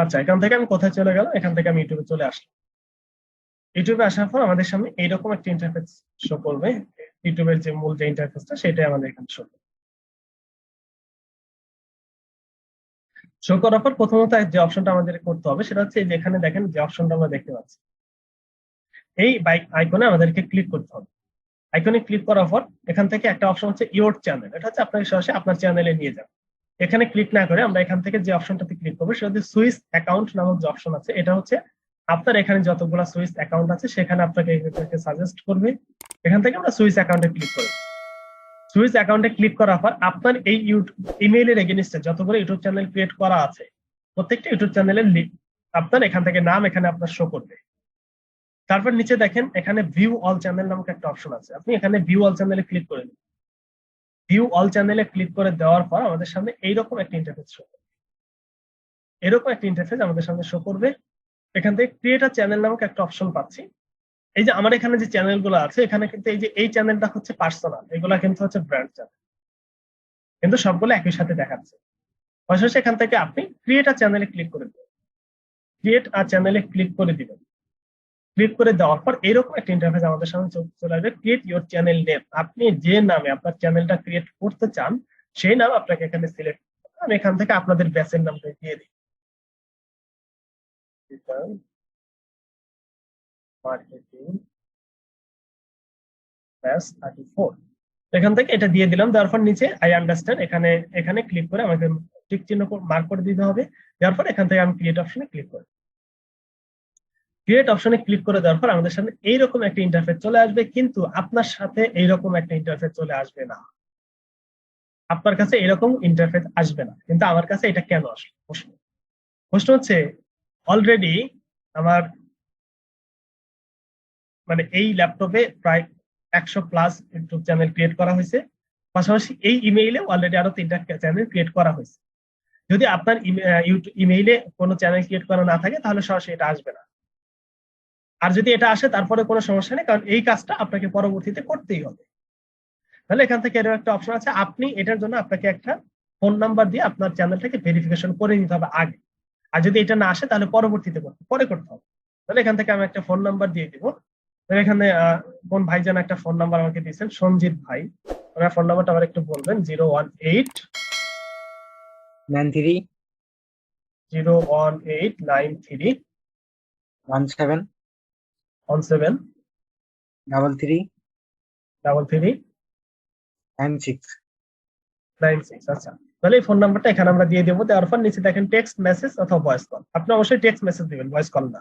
আচ্ছা, এখান থেকে আমি কোথায় চলে গেলাম? এখান থেকে আমি ইউটিউবে চলে আসলাম। ইউটিউবে আসার পর আমাদের সামনে এইরকম একটা ইন্টারফেস শো করবে। ইউটিউবের যে মূল যে ইন্টারফেসটা সেটাই আমাদের এখানে শো করবে। শো করার পর প্রথমত যে অপশনটা আমাদের করতে হবে সেটা হচ্ছে এই যে এখানে দেখেন যে অপশনটা আমরা দেখতে পাচ্ছি, এই বাইক আইকনে আমাদেরকে ক্লিক করতে হবে। আইকনে ক্লিক করার পর এখান থেকে একটা অপশন হচ্ছে ইওর চ্যানেল, এটা হচ্ছে আপনাকে সরাসরি আপনার চ্যানেলে নিয়ে যাবে। এখানে ক্লিক না করে আমরা এখান থেকে যে অপশনটাতে ক্লিক করবো সেটা হচ্ছে সুইচ অ্যাকাউন্ট নামক যে অপশন আছে, এটা হচ্ছে আপনার এখানে যতগুলো সুইচ অ্যাকাউন্ট আছে সেখানে আপনাকে সাজেস্ট করবে। এখান থেকে আমরা সুইচ অ্যাকাউন্টে ক্লিক করব। সুইচ অ্যাকাউন্টে ক্লিক করার পর আপনার এই ইমেইলের এগেইনস্টে যতগুলো ইউটিউব চ্যানেল ক্রিয়েট করা আছে প্রত্যেকটা ইউটিউব চ্যানেলের আপনার এখান থেকে নাম এখানে আপনার শো করবে। তারপর নিচে দেখেন এখানে ভিউ অল চ্যানেল নামক একটা অপশন আছে, আপনি এখানে ভিউ অল চ্যানেলে ক্লিক করে দিন। ভিউ অল চ্যানেলে ক্লিক করে দেওয়ার পর আমাদের সামনে এইরকম একটা ইন্টারফেস শো করবে। এরকম একটা ইন্টারফেস আমাদের সামনে শো করবে। এখান থেকে ক্রিয়েট আ চ্যানেল নামক একটা অপশন পাচ্ছি। এই যে আমার এখানে যে চ্যানেলগুলো আছে এখানে কিন্তু এই যে এই চ্যানেলটা হচ্ছে পার্সোনাল, এগুলা কিন্তু হচ্ছে ব্র্যান্ড চ্যানেল, কিন্তু সবগুলো একই সাথে দেখাচ্ছে। পাশাপাশি এখান থেকে আপনি ক্রিয়েট আ চ্যানেলে ক্লিক করে দিবেন। ক্রিয়েট আ চ্যানেলে ক্লিক করে দিবেন। ক্লিক করে দেওয়ার পর এরকম একটা ইন্টারফেস আমাদের সামনে চলে আসবে, ক্রিয়েট ইউর চ্যানেল নেম। আপনি যে নামে আপনার চ্যানেলটা ক্রিয়েট করতে চান সেই নাম আপনাকে এখানে সিলেক্ট করতে হবে। আমি এখান থেকে আপনাদের ব্যাচের নামটা দিয়ে দিই, মার্কেটিং ব্যাচ 34। এখান থেকে এটা দিয়ে দিলাম। দেওয়ার পর নিচে আই আন্ডারস্ট্যান্ড এখানে এখানে ক্লিক করে আমাকে টিক চিহ্ন মার্ক করে দিতে হবে। দেওয়ার পর এখান থেকে আমি ক্রিয়েট অপশনে ক্লিক করি। ক্রিয়েট অপশনে ক্লিক করে দেওয়ার পর আমাদের সামনে এইরকম একটা ইন্টারফেস চলে আসবে, কিন্তু আপনার সাথে এইরকম একটা ইন্টারফেস চলে আসবে না। আপনার কাছে এরকম ইন্টারফেস আসবে না, কিন্তু আমার কাছে এটা কেন আসলো? প্রশ্ন হচ্ছে অলরেডি আমার মানে এই ল্যাপটপে প্রায় 100+ ইউটিউব চ্যানেল ক্রিয়েট করা হয়েছে। পাশাপাশি এই ইমেইলে অলরেডি আরো 3টা চ্যানেল ক্রিয়েট করা হয়েছে। যদি আপনার ইমেইলে কোনো চ্যানেল ক্রিয়েট করা না থাকে তাহলে সরাসরি এটা আসবে না। আর যদি এটা আসে তারপরে কোনো সমস্যা নেই, কারণ এই কাজটা আপনাকে পরবর্তীতে করতেই হবে। তাহলে এখান থেকে এরকম একটা অপশন আছে, আপনি এটার জন্য আপনাকে একটা ফোন নাম্বার দিয়ে আপনার চ্যানেলটাকে ভেরিফিকেশন করে নিতে হবে আগে। আর যদি এটা না আসে তাহলে পরবর্তীতে পরে করতে হবে। তাহলে এখান থেকে আমি একটা ফোন নাম্বার দিয়ে দিব। এখানে কোন ভাইজান একটা ফোন নাম্বার আমাকে দিয়েছেন, সঞ্জিত ভাই। ওনার ফোন নাম্বারটা আবার একটু বলবেন। 01893 01893 17 17 33 33 96। আচ্ছা, তাহলে এই ফোন নাম্বারটা এখানে আমরা দিয়ে দেবো। দেওয়ার পর নিচে দেখেন টেক্সট মেসেজ অথবা ভয়েস কল। আপনি অবশ্যই টেক্সট মেসেজ দিবেন, ভয়েস কল না।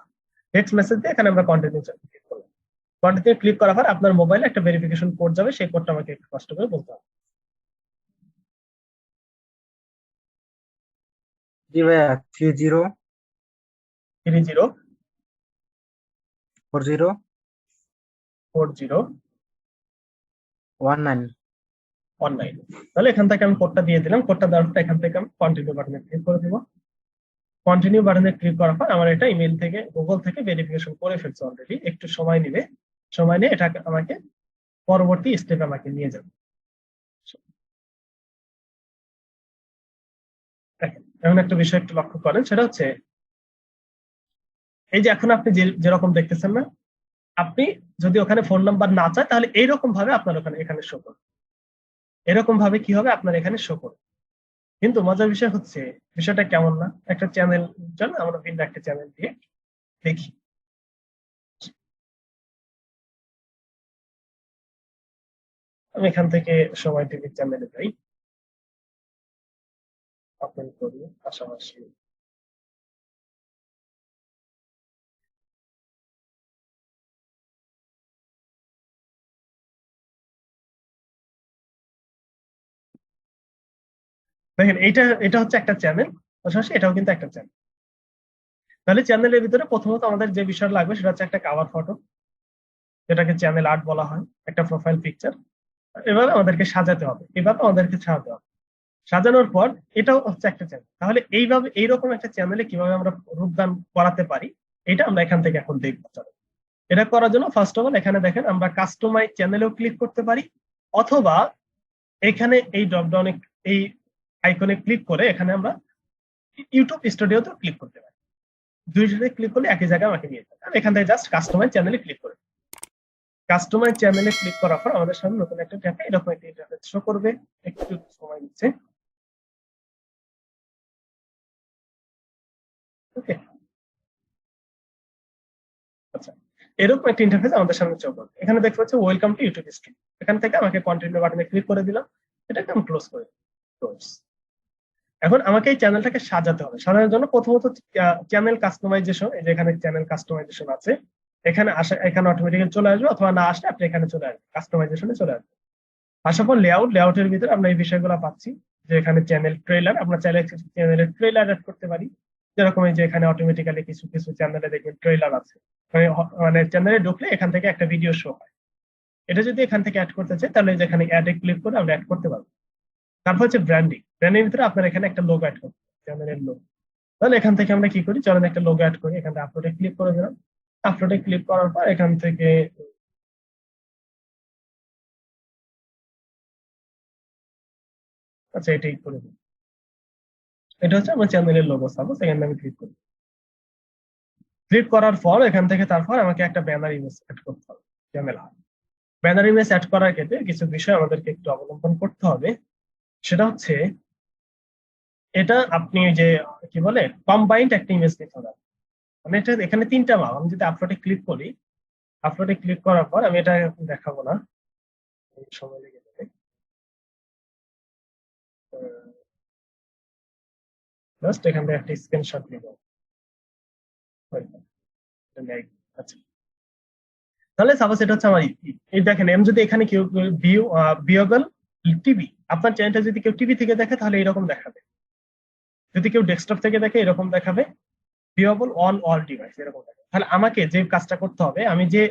টেক্সট মেসেজ দিয়ে এখানে আমরা কন্টিনিউ ক্লিক করলাম। কন্টিনিউ ক্লিক করার পর আপনার মোবাইলে একটা ভেরিফিকেশন কোড যাবে, সেই কোডটা আমাকে একটু কষ্ট করে বলতে হবে। জি ভাইয়া 30 30 40 40 19। তাহলে এখান থেকে আমি কোডটা দিয়ে দিলাম। কোডটা দেওয়ার পর এখান থেকে আমি কন্টিনিউ বাটনে ক্লিক করে দিব। কন্টিনিউ বাটনে ক্লিক করার পর আমার এটা ইমেল থেকে গুগল থেকে ভেরিফিকেশন করে ফেলছে অলরেডি। একটু সময় নিবে, সময় নিয়ে এটা আমাকে পরবর্তী স্টেপে আমাকে নিয়ে যাবে। এমন একটা বিষয় একটু লক্ষ্য করেন, সেটা হচ্ছে এই যে এখন আপনি যেরকম দেখতেছেন না, আপনি যদি ওখানে ফোন নাম্বার না চায় তাহলে এইরকম ভাবে আপনার ওখানে এখানে শো করবে। এরকম ভাবে কি হবে, আপনার এখানে শো করবে। কিন্তু মজার বিষয় হচ্ছে বিষয়টা কেমন না, একটা চ্যানেল জন্য আমরা ভিন্ন একটা চ্যানেল দিয়ে দেখি। আমি এখান থেকে সময় টিভির চ্যানেলে যাই, ওপেন করি। পাশাপাশি দেখেন এটা হচ্ছে একটা চ্যানেল, পাশাপাশি এটাও কিন্তু একটা চ্যানেল। তাহলে চ্যানেলের ভিতরে প্রথমত আমাদের যে বিষয় লাগবে সেটা হচ্ছে একটা কভার ফটো, যেটাকে চ্যানেল আর্ট বলা হয়, একটা প্রোফাইল পিকচার। এভাবে আমাদেরকে সাজাতে হবে, এভাবে আমাদেরকে সাজাতে হবে। সাজানোর পর এটাও হচ্ছে একটা চ্যানেল। তাহলে এইভাবে এইরকম একটা চ্যানেলে কিভাবে আমরা রূপদান করাতে পারি এটা আমরা এখান থেকে এখন দেখবো। এটা করার জন্য ফার্স্ট অফ অল এখানে দেখেন আমরা কাস্টমাইজ চ্যানেলেও ক্লিক করতে পারি, অথবা এখানে এই ড্রপডাউনে এই আইকনে ক্লিক করে এখানে আমরা ইউটিউব স্টুডিওতেও ক্লিক করতে পারি। দুইটাতে ক্লিক করলে একই জায়গায় আমাকে নিয়ে যাবে। আমি এখান থেকে জাস্ট কাস্টমাইজ চ্যানেলে ক্লিক করে কাস্টমাইজ চ্যানেলে ক্লিক করার পর আমাদের সামনে নতুন একটা ট্যাবে এরকম একটা ইন্টারফেস শো করবে। একটু সময় নিচ্ছে। ওকে, আচ্ছা, এরকম একটা ইন্টারফেস আমাদের সামনে শো করবে। এখানে দেখতে পাচ্ছি ওয়েলকাম টু ইউটিউব স্ট্রিম। এখান থেকে আমাকে কন্টিনিউ বাটনে ক্লিক করে দিলাম, এটাকে আমি ক্লোজ করে ক্লোজ। এখন আমাকে এই চ্যানেলটাকে সাজাতে হবে। সাজানোর জন্য প্রথমত চ্যানেল কাস্টমাইজেশন, এই যে এখানে চ্যানেল কাস্টমাইজেশন আছে, এখানে আসা, এখানে অটোমেটিক্যালি চলে আসবে, অথবা না আসলে আপনি এখানে চলে আসবেন, কাস্টমাইজেশনে চলে আসবেন। আসার পর লেআউটের ভিতরে আমরা এই বিষয়গুলো পাচ্ছি, যে এখানে চ্যানেল ট্রেলার, আমরা চাইলে চ্যানেলের ট্রেলার অ্যাড করতে পারি। যেরকম এই যে এখানে অটোমেটিক্যালি কিছু কিছু চ্যানেলে দেখবেন ট্রেলার আছে, মানে চ্যানেলে ঢুকলে এখান থেকে একটা ভিডিও শো হয়। এটা যদি এখান থেকে অ্যাড করতে চাই, তাহলে যেখানে অ্যাডে ক্লিক করে আমরা অ্যাড করতে পারবো। তারপর হচ্ছে ব্র্যান্ডিং, ব্র্যান্ডিং ভিতরে আপনার এখানে একটা লোগো অ্যাড করতে হবে, চ্যানেলের লোগো। তাহলে এখান থেকে আমরা কি করি, চলেন একটা লোগো অ্যাড করি। এখানে আপলোডে ক্লিক করে দিলাম। আপলোডে ক্লিক করার পর এখান থেকে আচ্ছা এটাই করে দিই। এটা হচ্ছে আমার চ্যানেলের লোগো। সাপোজ এখানে আমি ক্লিক করি। ক্লিক করার পর এখান থেকে তারপর আমাকে একটা ব্যানার ইমেজ অ্যাড করতে হবে চ্যানেল। ব্যানার ইমেজ অ্যাড করার ক্ষেত্রে কিছু বিষয় আমাদেরকে একটু অবলম্বন করতে হবে। সেটা হচ্ছে, এটা আপনি যে কি বলে কম্বাইন্ড একটা ইমেজ নিতে হবে। মানে এটা এখানে তিনটা মাপ। আমি যদি আপলোডে ক্লিক করি, আপলোডে ক্লিক করার পর আমি এটা দেখাবো না, সময় লেগে যাবে। জাস্ট এখান থেকে একটা স্ক্রিনশট নিব। আচ্ছা, তাহলে সাপোজ এটা হচ্ছে আমার এই দেখেন, আমি যদি এখানে কেউ ভিউয়েবল টিভি, আপনার চ্যানেলটা যদি কেউ টিভি থেকে দেখে তাহলে এরকম দেখাবে, যদি কেউ ডেস্কটপ থেকে দেখে এরকম দেখাবে, ভিউয়েবল অন অল ডিভাইস এরকম দেখাবে। তাহলে আমাকে যে কাজটা করতে হবে, আমি যে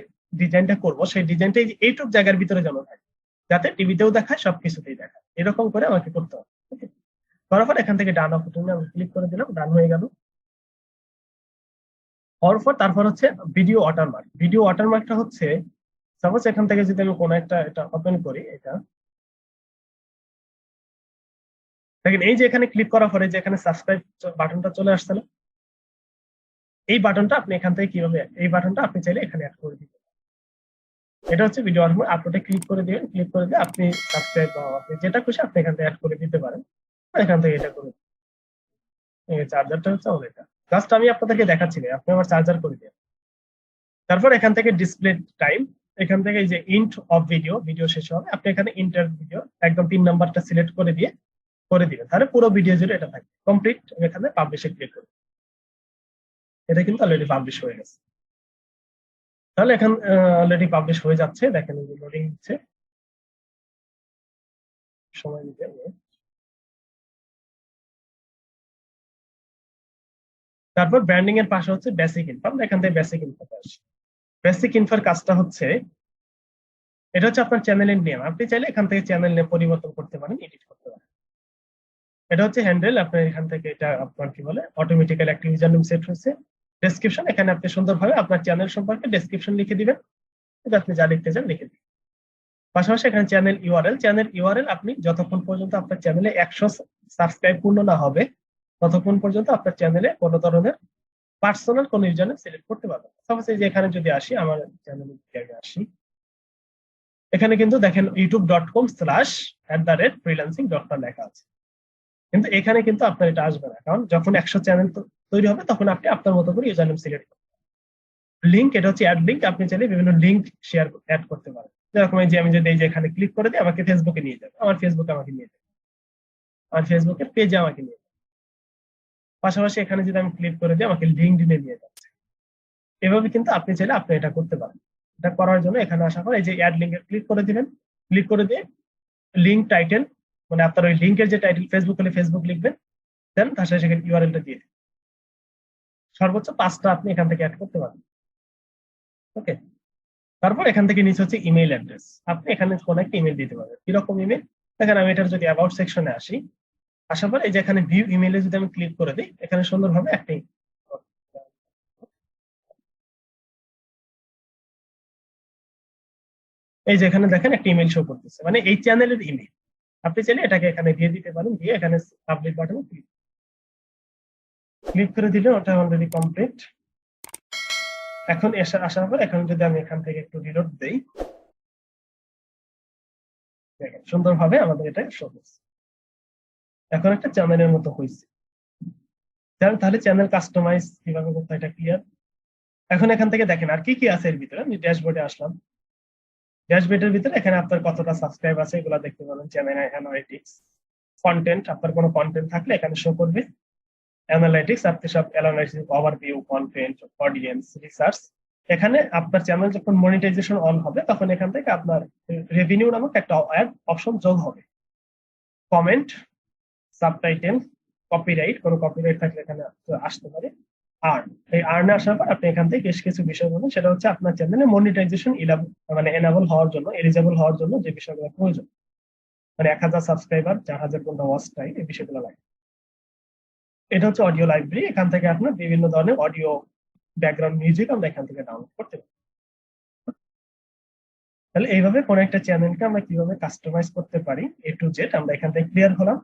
ডিজাইনটা করব সেই ডিজাইনটা এইটুক জায়গার ভিতরে যেন থাকে, যাতে টিভিতেও দেখায়, সবকিছুতেই দেখায়, এরকম করে আমাকে করতে হবে। করার পর এখান থেকে ডান অপশনে আমি ক্লিক করে দিলাম, ডান হয়ে গেল। হওয়ার পর তারপর হচ্ছে ভিডিও ওয়াটারমার্ক। ভিডিও ওয়াটারমার্কটা হচ্ছে, সাপোজ এখান থেকে যদি আমি কোনো একটা এটা ওপেন করি, এটা দেখেন, এই যে এখানে ক্লিক করার পরে যে এখানে সাবস্ক্রাইব বাটনটা চলে আসছে না, এই বাটনটা আপনি এখান থেকে কিভাবে, এই বাটনটা আপনি চাইলে এখানে অ্যাড করে দিতে পারেন। এটা হচ্ছে ভিডিও ওয়াটারমার্ক। আপলোডে ক্লিক করে দিবেন, ক্লিক করে দিয়ে আপনি সাবস্ক্রাইব বা আপনি যেটা খুশি আপনি এখান থেকে অ্যাড করে দিতে পারেন। এখান থেকে এটা করে, এই চার্জারটা হচ্ছে আমার এটা, জাস্ট আমি আপনাদেরকে দেখাচ্ছি, আপনি আমার চার্জার করে দিন। তারপর এখান থেকে ডিসপ্লে টাইম, এখান থেকে এই যে ইন্ট অফ ভিডিও, ভিডিও শেষ হবে, আপনি এখানে ইন্টার ভিডিও একদম 3 নাম্বারটা সিলেক্ট করে দিয়ে করে দিবেন, তাহলে পুরো ভিডিও জুড়ে এটা থাকবে কমপ্লিট। এখানে পাবলিশে ক্লিক করুন, এটা কিন্তু অলরেডি পাবলিশ হয়ে গেছে। তাহলে এখন অলরেডি পাবলিশ হয়ে যাচ্ছে, দেখেন লোডিং দিচ্ছে, সময় নিতে হবে। তারপর ব্র্যান্ডিং এর পাশে হচ্ছে বেসিক ইনফো, আমরা এখান থেকে বেসিক ইনফোতে আসি। বেসিক ইনফোর কাজটা হচ্ছে, এটা হচ্ছে আপনার চ্যানেলের নেম, আপনি চাইলে এখান থেকে চ্যানেল নেম পরিবর্তন করতে পারেন, এডিট করতে পারেন। এটা হচ্ছে হ্যান্ডেল, আপনার এখান থেকে এটা আপনার কি বলে অটোমেটিক্যালি একটা ইউজার নেম সেট হয়েছে। ডেসক্রিপশন, এখানে আপনি সুন্দরভাবে আপনার চ্যানেল সম্পর্কে ডেসক্রিপশন লিখে দিবেন, এটা আপনি যা লিখতে চান লিখে দিবেন। পাশাপাশি এখানে চ্যানেল ইউআরএল, চ্যানেল ইউআরএল আপনি যতক্ষণ পর্যন্ত আপনার চ্যানেলে 100 সাবস্ক্রাইব পূর্ণ না হবে ততক্ষণ পর্যন্ত আপনার চ্যানেলে কোনো ধরনের পার্সোনাল কোনো ইউজার নেম সিলেক্ট করতে পারবেন। সাপোজ এই যে এখানে যদি আসি, আমার চ্যানেলে আসি, এখানে কিন্তু দেখেন youtube.com/freelancing.doctor লেখা আছে, কিন্তু এখানে কিন্তু আপনার এটা আসবে না, কারণ যখন 100 চ্যানেল তৈরি হবে তখন আপনি আপনার মতো করে ইউজার নেম সিলেক্ট করবেন। লিংক, এটা হচ্ছে অ্যাড লিংক, আপনি চাইলে বিভিন্ন লিংক শেয়ার অ্যাড করতে পারেন। যেরকম এই যে আমি যদি এই যে এখানে ক্লিক করে দিই, আমাকে ফেসবুকে নিয়ে যাবে, আমার ফেসবুকে আমাকে নিয়ে যাবে, আমার ফেসবুকের পেজে আমাকে নিয়ে যাবে। পাশাপাশি এখানে যদি আমি ক্লিক করে দিই, আমাকে লিঙ্কডইনে নিয়ে যাচ্ছে। এভাবে কিন্তু আপনি চাইলে আপনি এটা করতে পারেন। এটা করার জন্য এখানে আসার পর এই যে অ্যাড লিংকে ক্লিক করে দিবেন, ক্লিক করে দিয়ে লিংক টাইটেল, মানে আপনার ওই লিংকের যে টাইটেল, ফেসবুক হলে ফেসবুক লিখবেন, দেন তার সাথে সেখানে ইউআরএলটা দিয়ে দিন। সর্বোচ্চ 5টা আপনি এখান থেকে অ্যাড করতে পারেন। ওকে, তারপর এখান থেকে নিচে হচ্ছে ইমেইল অ্যাড্রেস, আপনি এখানে কোন একটা ইমেল দিতে পারবেন। কিরকম ইমেল, দেখেন আমি এটার যদি অ্যাবাউট সেকশনে আসি, আসার পর এই যে এখানে ভিউ ইমেইলে যদি আমি ক্লিক করে দিই, এখানে সুন্দরভাবে একটা এই যে এখানে দেখেন একটা ইমেল শো করতেছে, মানে এই চ্যানেলের ইমেল। আপনি চাইলে এটাকে এখানে দিয়ে দিতে পারেন, দিয়ে এখানে পাবলিক বাটনে ক্লিক, ক্লিক করে দিলে ওটা অলরেডি কমপ্লিট। এখন আসার পর এখন যদি আমি এখান থেকে একটু রিলোড দেই, দেখেন সুন্দরভাবে আমাদের এটা শো করছে। এখন একটা চ্যানেলের মতো হয়েছে। তাহলে চ্যানেল কাস্টমাইজ কিভাবে করতে হয় এটা ক্লিয়ার। এখন এখান থেকে দেখেন আর কি কি আছে এর ভিতরে। আমি ড্যাশবোর্ডে আসলাম। ড্যাশবোর্ডের ভিতরে এখানে আপনার কতটা সাবস্ক্রাইব আছে এগুলো দেখতে পাবেন। চ্যানেল অ্যানালিটিক্স, কন্টেন্ট, আপনার কোনো কন্টেন্ট থাকলে এখানে শো করবে। অ্যানালিটিক্স, আপনি সব analysis, overview, content, audience, research. এখানে আপনার চ্যানেল যখন মনিটাইজেশন অন হবে তখন এখান থেকে আপনার রেভিনিউ নামক একটা অপশন যোগ হবে। কমেন্ট, সাবটাইটেল, কপিরাইট, কোনো কপিরাইট থাকলে এখানে আসতে পারে। আর এই আর্নে আসার পর আপনি এখান থেকে বেশ কিছু বিষয় বলবেন, সেটা হচ্ছে আপনার চ্যানেলে মনিটাইজেশন মানে এনাবল হওয়ার জন্য, এলিজেবল হওয়ার জন্য যে বিষয়গুলো প্রয়োজন, মানে 1000 সাবস্ক্রাইবার, 4000 ঘন্টা ওয়াচ টাইম, এই বিষয়গুলো লাগে। এটা হচ্ছে অডিও লাইব্রেরি। এখান থেকে আপনার বিভিন্ন ধরনের অডিও, ব্যাকগ্রাউন্ড মিউজিক আমরা এখান থেকে ডাউনলোড করতে পারি। তাহলে এইভাবে কোন একটা চ্যানেলকে আমরা কিভাবে কাস্টমাইজ করতে পারি A to Z আমরা এখান থেকে ক্লিয়ার হলাম।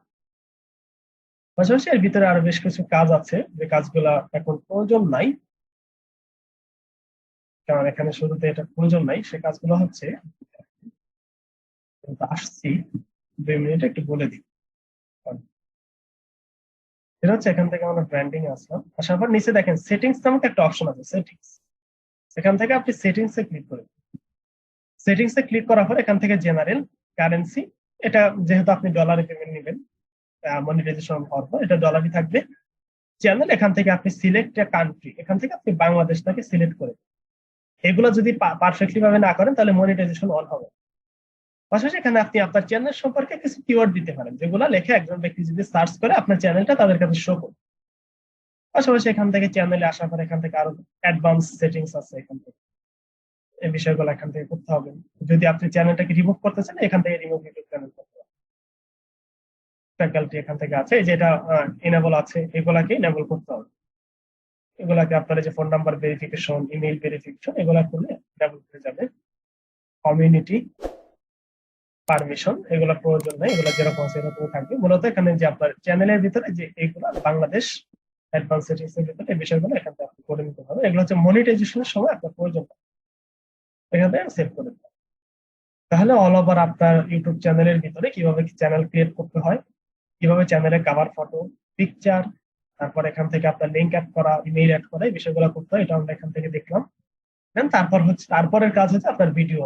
পাশাপাশি এর ভিতরে আরো বেশ কিছু কাজ আছে যে কাজগুলা এখন প্রয়োজন নাই, কারণ এখানে শুরুতে এটা প্রয়োজন নাই। সে কাজগুলো হচ্ছে, আসছি 2 মিনিট একটু বলে দিই। এটা হচ্ছে এখান থেকে আমরা ব্র্যান্ডিং আসলাম। আসার পর নিচে দেখেন সেটিংস নামক একটা অপশন আছে, সেটিংস। এখান থেকে আপনি সেটিংস এ ক্লিক করবেন। সেটিংস এ ক্লিক করার পর এখান থেকে জেনারেল, কারেন্সি, এটা যেহেতু আপনি ডলারে পেমেন্ট নেবেন, মনিটাইজেশন হওয়ার পর এটা ডলারই থাকবে। চ্যানেল, এখান থেকে আপনি সিলেক্ট এ কান্ট্রি, এখান থেকে আপনি বাংলাদেশটাকে সিলেক্ট করে, এগুলো যদি পারফেক্টলি ভাবে না করেন তাহলে মনিটাইজেশন অন হবে। পাশাপাশি এখানে আপনি আপনার চ্যানেল সম্পর্কে কিছু কিওয়ার্ড দিতে পারেন, যেগুলো লেখে একজন ব্যক্তি যদি সার্চ করে আপনার চ্যানেলটা তাদের কাছে শো করবে। পাশাপাশি এখান থেকে চ্যানেলে আসার পর এখান থেকে আরো অ্যাডভান্স সেটিংস আছে, এখান থেকে এই বিষয়গুলো এখান থেকে করতে হবে। যদি আপনি চ্যানেলটাকে রিমুভ করতে চান এখান থেকে রিমুভ ইউটিউব চ্যানেল করতে হবে। ফ্যাকাল্টি এখান থেকে আছে, যেটা এনেবল আছে এগুলাকে এনেবল করতে হবে। এগুলাকে আপনার যে phone number verification, email verification, এগুলা করলে এনেবল হয়ে যাবে। কমিউনিটি পারমিশন এগুলো প্রয়োজন নেই, এগুলো যেরকম আছে এরকম থাকবে। মূলত এখানে যে আপনার চ্যানেলের ভিতরে যে এইগুলো বাংলাদেশ অ্যাডভান্স সেটিংস এর ভিতরে এই বিষয়গুলো এখান থেকে আপনি করে নিতে হবে। এগুলো হচ্ছে মনিটাইজেশনের সময় আপনার প্রয়োজন, এখান থেকে সেভ করে দিতে হবে। তাহলে অল ওভার আপনার ইউটিউব চ্যানেলের ভিতরে কিভাবে চ্যানেল ক্রিয়েট করতে হয়, কিভাবে চ্যানেলে কভার ফটো, পিকচার, তারপর এখান থেকে আপনার লিঙ্ক অ্যাড করা, ইমেইল অ্যাড করা, এই বিষয়গুলো করতে হয়, এটা আমরা এখান থেকে দেখলাম। তারপর হচ্ছে তারপরের কাজ হচ্ছে আপনার ভিডিও